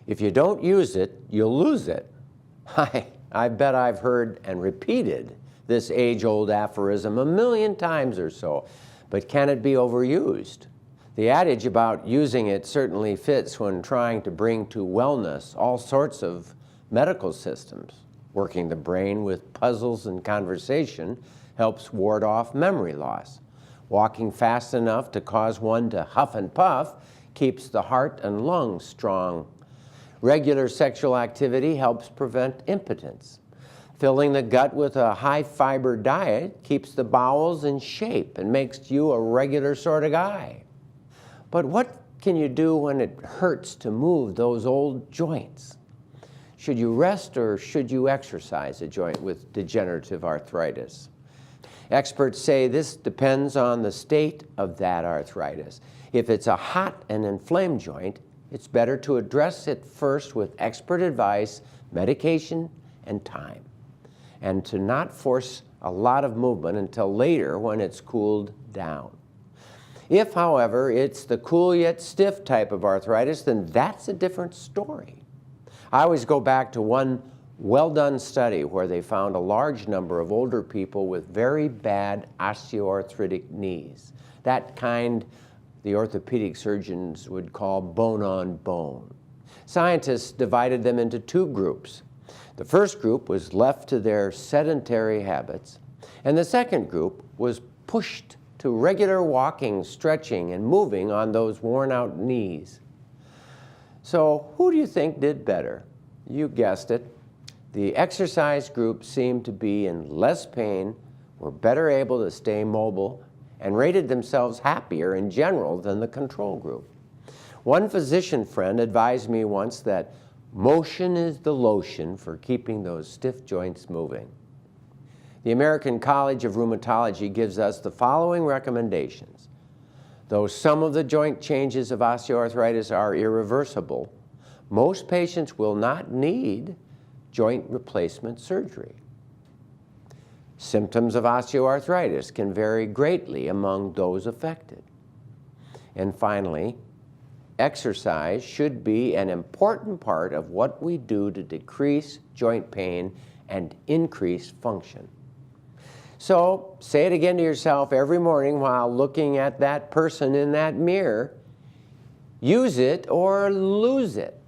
If you don't use it, you'll lose it. I bet I've heard and repeated this age-old aphorism 1,000,000 times or so, but can it be overused? The adage about using it certainly fits when trying to bring to wellness all sorts of medical systems. Working the brain with puzzles and conversation helps ward off memory loss. Walking fast enough to cause one to huff and puff keeps the heart and lungs strong. Regular sexual activity helps prevent impotence. Filling the gut with a high-fiber diet keeps the bowels in shape and makes you a regular sort of guy. But what can you do when it hurts to move those old joints? Should you rest or should you exercise a joint with degenerative arthritis? Experts say this depends on the state of that arthritis. If it's a hot and inflamed joint, it's better to address it first with expert advice, medication, and time, and to not force a lot of movement until later when it's cooled down. If, however, it's the cool yet stiff type of arthritis, then that's a different story. I always go back to one well-done study where they found a large number of older people with very bad osteoarthritic knees, that kind the orthopedic surgeons would call bone on bone. Scientists divided them into two groups. The first group was left to their sedentary habits, and the second group was pushed to regular walking, stretching, and moving on those worn-out knees. So who do you think did better? You guessed it. The exercise group seemed to be in less pain, were better able to stay mobile, and rated themselves happier in general than the control group. One physician friend advised me once that motion is the lotion for keeping those stiff joints moving. The American College of Rheumatology gives us the following recommendations. Though some of the joint changes of osteoarthritis are irreversible, most patients will not need joint replacement surgery. Symptoms of osteoarthritis can vary greatly among those affected. And finally, exercise should be an important part of what we do to decrease joint pain and increase function. So say it again to yourself every morning while looking at that person in that mirror. Use it or lose it.